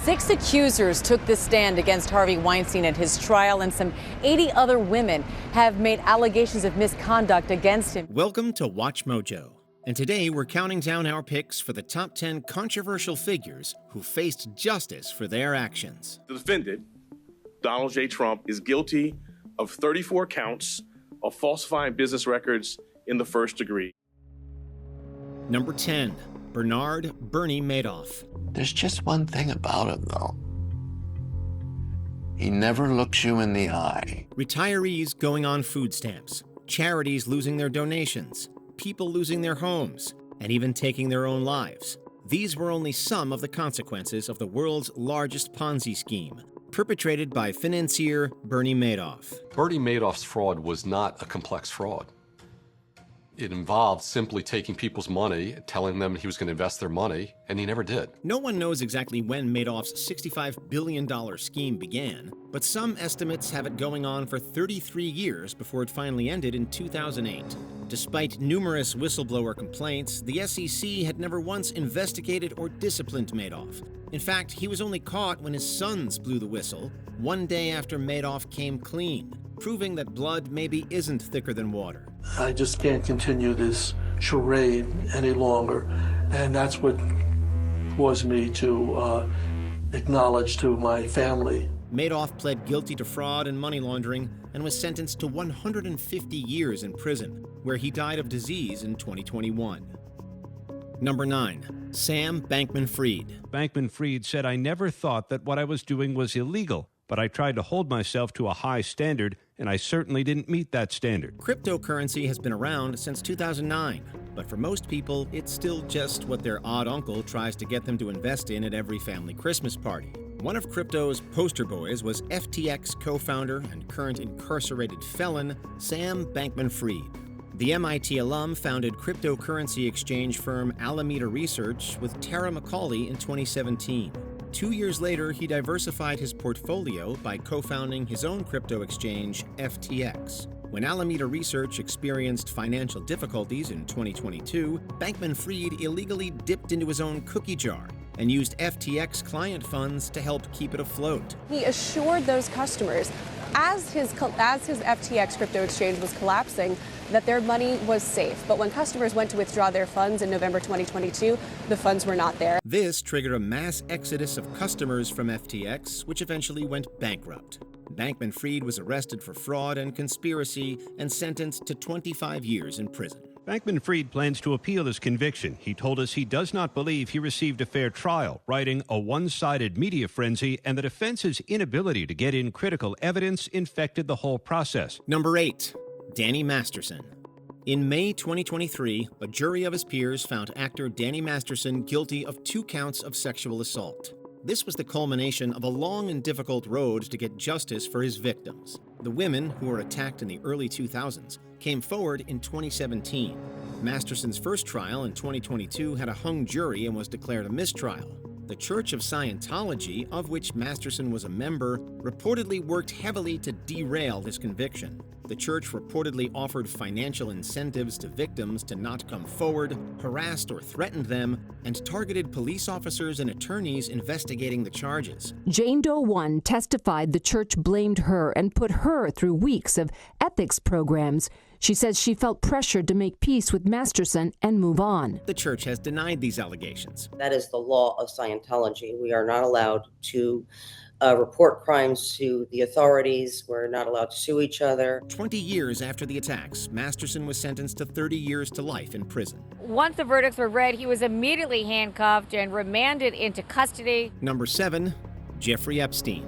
6 accusers took the stand against Harvey Weinstein at his trial, and some 80 other women have made allegations of misconduct against him. Welcome to Watch Mojo. And today we're counting down our picks for the top 10 controversial figures who faced justice for their actions. The defendant, Donald J. Trump, is guilty of 34 counts of falsifying business records in the first degree. Number 10, Bernard Bernie Madoff. There's just one thing about him, though. He never looks you in the eye. Retirees going on food stamps, charities losing their donations, people losing their homes, and even taking their own lives. These were only some of the consequences of the world's largest Ponzi scheme, perpetrated by financier Bernie Madoff. Bernie Madoff's fraud was not a complex fraud. It involved simply taking people's money, telling them he was going to invest their money, and he never did. No one knows exactly when Madoff's $65 billion scheme began, but some estimates have it going on for 33 years before it finally ended in 2008. Despite numerous whistleblower complaints, the SEC had never once investigated or disciplined Madoff. In fact, he was only caught when his sons blew the whistle, one day after Madoff came clean, proving that blood maybe isn't thicker than water. I just can't continue this charade any longer, and that's what caused me to acknowledge to my family. Madoff pled guilty to fraud and money laundering and was sentenced to 150 years in prison, where he died of disease in 2021. Number 9, Sam Bankman-Fried. Bankman-Fried said, "I never thought that what I was doing was illegal, but I tried to hold myself to a high standard, and I certainly didn't meet that standard." Cryptocurrency has been around since 2009, but for most people, it's still just what their odd uncle tries to get them to invest in at every family Christmas party. One of crypto's poster boys was FTX co-founder and current incarcerated felon Sam Bankman-Fried. The MIT alum founded cryptocurrency exchange firm Alameda Research with Tara McCauley in 2017. 2 years later, he diversified his portfolio by co-founding his own crypto exchange, FTX. When Alameda Research experienced financial difficulties in 2022, Bankman-Fried illegally dipped into his own cookie jar and used FTX client funds to help keep it afloat. He assured those customers, as his FTX crypto exchange was collapsing, that their money was safe. But when customers went to withdraw their funds in November 2022, the funds were not there. This triggered a mass exodus of customers from FTX, which eventually went bankrupt. Bankman-Fried was arrested for fraud and conspiracy and sentenced to 25 years in prison. Bankman-Fried plans to appeal his conviction. He told us he does not believe he received a fair trial, writing a one-sided media frenzy and the defense's inability to get in critical evidence infected the whole process. Number 8, Danny Masterson. In May 2023, a jury of his peers found actor Danny Masterson guilty of 2 counts of sexual assault. This was the culmination of a long and difficult road to get justice for his victims. The women, who were attacked in the early 2000s, came forward in 2017. Masterson's first trial in 2022 had a hung jury and was declared a mistrial. The Church of Scientology, of which Masterson was a member, reportedly worked heavily to derail his conviction. The church reportedly offered financial incentives to victims to not come forward, harassed or threatened them, and targeted police officers and attorneys investigating the charges. Jane Doe 1 testified the church blamed her and put her through weeks of ethics programs. She says she felt pressured to make peace with Masterson and move on. The church has denied these allegations. That is the law of Scientology. We are not allowed to report crimes to the authorities. We're not allowed to sue each other. 20 years after the attacks, Masterson was sentenced to 30 years to life in prison. Once the verdicts were read, he was immediately handcuffed and remanded into custody. Number 7, Jeffrey Epstein.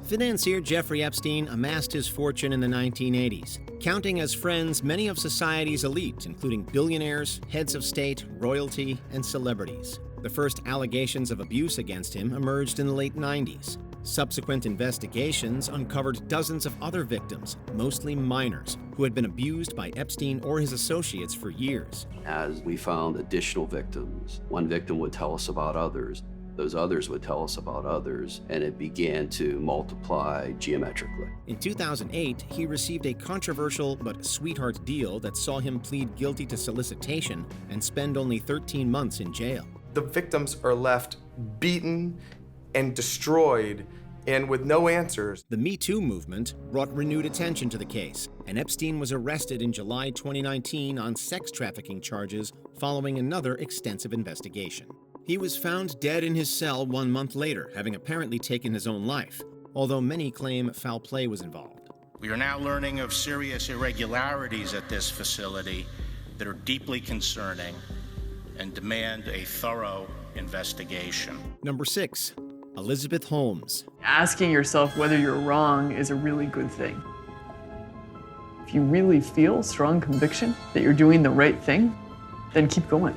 Financier Jeffrey Epstein amassed his fortune in the 1980s, counting as friends many of society's elite, including billionaires, heads of state, royalty, and celebrities. The first allegations of abuse against him emerged in the late 90s. Subsequent investigations uncovered dozens of other victims, mostly minors, who had been abused by Epstein or his associates for years. As we found additional victims, one victim would tell us about others. Those others would tell us about others, and it began to multiply geometrically. In 2008, he received a controversial but sweetheart deal that saw him plead guilty to solicitation and spend only 13 months in jail. The victims are left beaten, and destroyed, and with no answers. The Me Too movement brought renewed attention to the case, and Epstein was arrested in July 2019 on sex trafficking charges following another extensive investigation. He was found dead in his cell 1 month later, having apparently taken his own life, although many claim foul play was involved. We are now learning of serious irregularities at this facility that are deeply concerning and demand a thorough investigation. Number 6, Elizabeth Holmes. Asking yourself whether you're wrong is a really good thing. If you really feel strong conviction that you're doing the right thing, then keep going.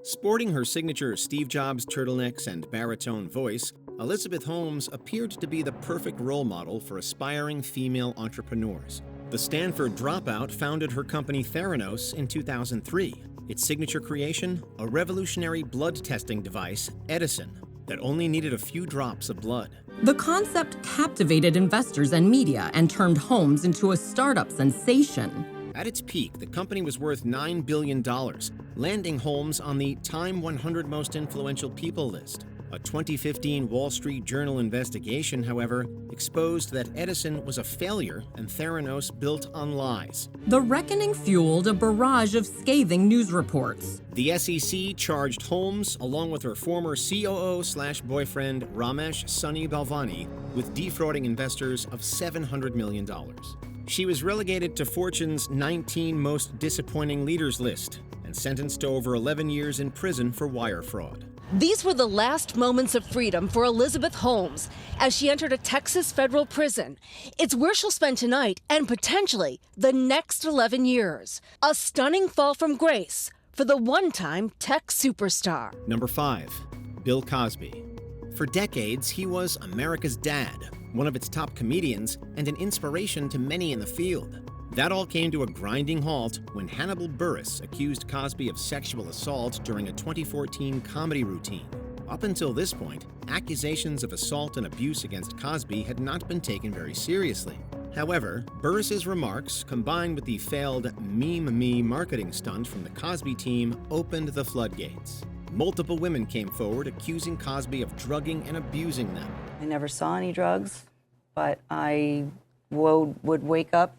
Sporting her signature Steve Jobs turtlenecks and baritone voice, Elizabeth Holmes appeared to be the perfect role model for aspiring female entrepreneurs. The Stanford dropout founded her company Theranos in 2003. Its signature creation, a revolutionary blood testing device, Edison, that only needed a few drops of blood. The concept captivated investors and media and turned Holmes into a startup sensation. At its peak, the company was worth $9 billion, landing Holmes on the Time 100 Most Influential People list. A 2015 Wall Street Journal investigation, however, exposed that Edison was a failure and Theranos built on lies. The reckoning fueled a barrage of scathing news reports. The SEC charged Holmes, along with her former COO/boyfriend Ramesh Sunny Balvani, with defrauding investors of $700 million. She was relegated to Fortune's 19 Most Disappointing Leaders list and sentenced to over 11 years in prison for wire fraud. These were the last moments of freedom for Elizabeth Holmes as she entered a Texas federal prison. It's where she'll spend tonight and potentially the next 11 years. A stunning fall from grace for the one-time tech superstar. Number 5, Bill Cosby. For decades, he was America's dad, one of its top comedians, and an inspiration to many in the field. That all came to a grinding halt when Hannibal Buress accused Cosby of sexual assault during a 2014 comedy routine. Up until this point, accusations of assault and abuse against Cosby had not been taken very seriously. However, Buress's remarks, combined with the failed Meme Me marketing stunt from the Cosby team, opened the floodgates. Multiple women came forward accusing Cosby of drugging and abusing them. I never saw any drugs, but I would wake up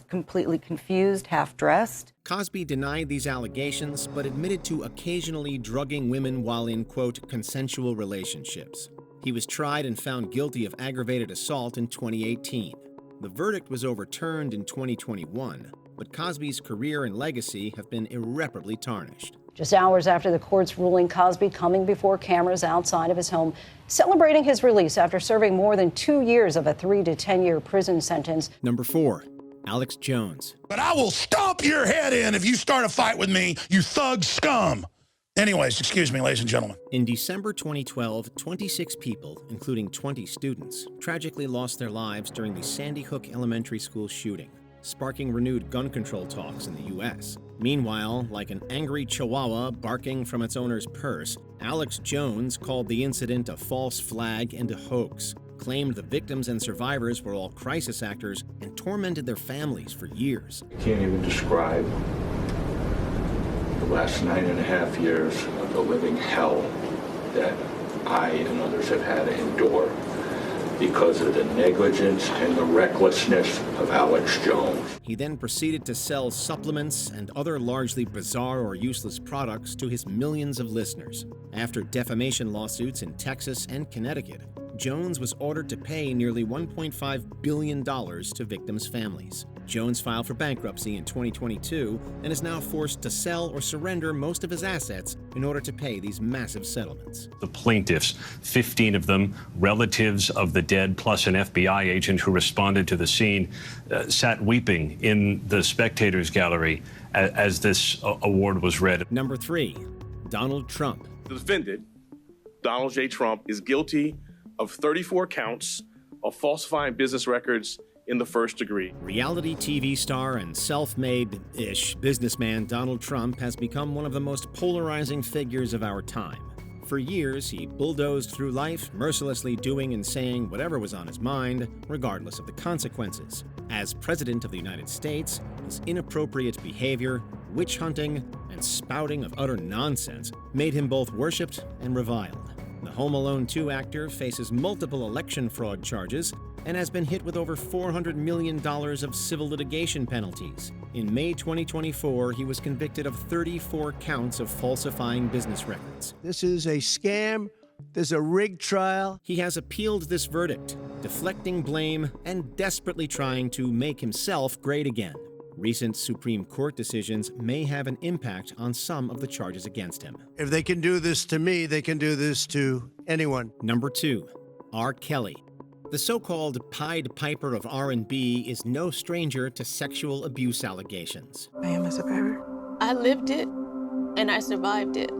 completely confused, half-dressed. Cosby denied these allegations, but admitted to occasionally drugging women while in, quote, consensual relationships. He was tried and found guilty of aggravated assault in 2018. The verdict was overturned in 2021, but Cosby's career and legacy have been irreparably tarnished. Just hours after the court's ruling, Cosby coming before cameras outside of his home, celebrating his release after serving more than 2 years of a 3 to 10 year prison sentence. Number 4, Alex Jones. But I will stomp your head in if you start a fight with me, you thug scum. Anyways, excuse me, ladies and gentlemen. In December 2012, 26 people, including 20 students, tragically lost their lives during the Sandy Hook Elementary School shooting, sparking renewed gun control talks in the U.S. Meanwhile, like an angry chihuahua barking from its owner's purse, Alex Jones called the incident a false flag and a hoax, claimed the victims and survivors were all crisis actors, and tormented their families for years. I can't even describe the last 9.5 years of the living hell that I and others have had to endure because of the negligence and the recklessness of Alex Jones. He then proceeded to sell supplements and other largely bizarre or useless products to his millions of listeners. After defamation lawsuits in Texas and Connecticut, Jones was ordered to pay nearly $1.5 billion to victims' families. Jones filed for bankruptcy in 2022 and is now forced to sell or surrender most of his assets in order to pay these massive settlements. The plaintiffs, 15 of them relatives of the dead, plus an FBI agent who responded to the scene, sat weeping in the spectators gallery as this award was read. Number 3, Donald Trump. The defendant, Donald J. Trump, is guilty of 34 counts of falsifying business records in the first degree. Reality TV star and self-made-ish businessman Donald Trump has become one of the most polarizing figures of our time. For years, he bulldozed through life, mercilessly doing and saying whatever was on his mind, regardless of the consequences. As President of the United States, his inappropriate behavior, witch hunting, and spouting of utter nonsense made him both worshipped and reviled. The Home Alone 2 actor faces multiple election fraud charges and has been hit with over $400 million of civil litigation penalties. In May 2024, he was convicted of 34 counts of falsifying business records. This is a scam. There's a rigged trial. He has appealed this verdict, deflecting blame and desperately trying to make himself great again. Recent Supreme Court decisions may have an impact on some of the charges against him. If they can do this to me, they can do this to anyone. Number 2, R. Kelly. The so-called Pied Piper of R&B is no stranger to sexual abuse allegations. I am a survivor. I lived it, and I survived it.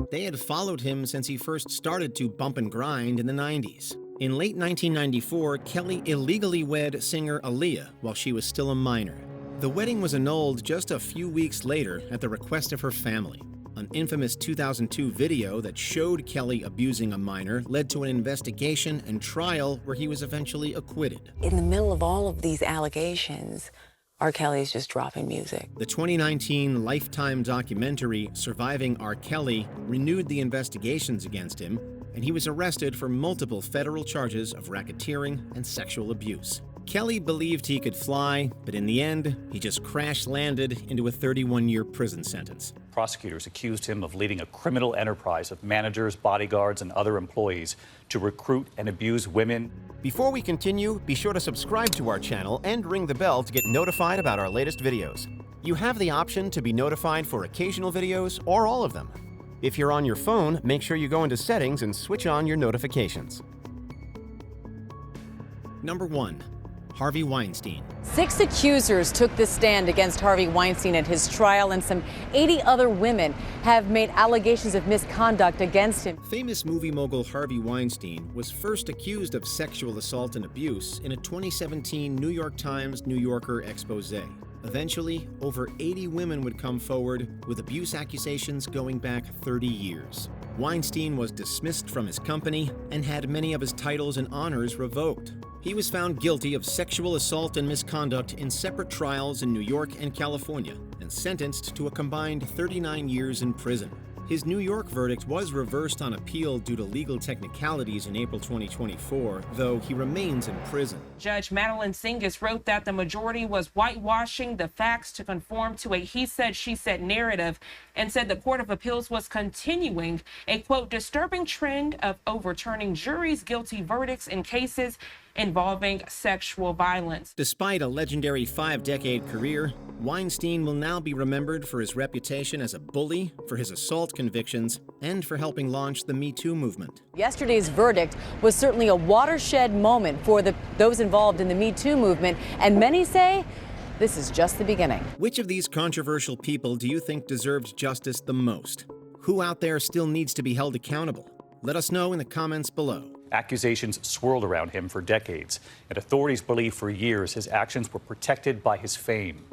They had followed him since he first started to bump and grind in the 90s. In late 1994, Kelly illegally wed singer Aaliyah while she was still a minor. The wedding was annulled just a few weeks later at the request of her family. An infamous 2002 video that showed Kelly abusing a minor led to an investigation and trial where he was eventually acquitted. In the middle of all of these allegations, R. Kelly's just dropping music. The 2019 Lifetime documentary, Surviving R. Kelly, renewed the investigations against him, and he was arrested for multiple federal charges of racketeering and sexual abuse. Kelly believed he could fly, but in the end, he just crash-landed into a 31-year prison sentence. Prosecutors accused him of leading a criminal enterprise of managers, bodyguards, and other employees to recruit and abuse women. Before we continue, be sure to subscribe to our channel and ring the bell to get notified about our latest videos. You have the option to be notified for occasional videos or all of them. If you're on your phone, make sure you go into settings and switch on your notifications. Number 1. Harvey Weinstein. 6 accusers took the stand against Harvey Weinstein at his trial, and some 80 other women have made allegations of misconduct against him. Famous movie mogul Harvey Weinstein was first accused of sexual assault and abuse in a 2017 New York Times New Yorker expose. Eventually, over 80 women would come forward with abuse accusations going back 30 years. Weinstein was dismissed from his company and had many of his titles and honors revoked. He was found guilty of sexual assault and misconduct in separate trials in New York and California and sentenced to a combined 39 years in prison. His New York verdict was reversed on appeal due to legal technicalities in April 2024, though he remains in prison. Judge Madeline Singas wrote that the majority was whitewashing the facts to conform to a he said, she said narrative, and said the Court of Appeals was continuing a, quote, disturbing trend of overturning juries' guilty verdicts in cases involving sexual violence. Despite a legendary 5-decade career, Weinstein will now be remembered for his reputation as a bully, for his assault convictions, and for helping launch the Me Too movement. Yesterday's verdict was certainly a watershed moment for those involved in the Me Too movement, and many say this is just the beginning. Which of these controversial people do you think deserved justice the most? Who out there still needs to be held accountable? Let us know in the comments below. Accusations swirled around him for decades, and authorities believe for years his actions were protected by his fame.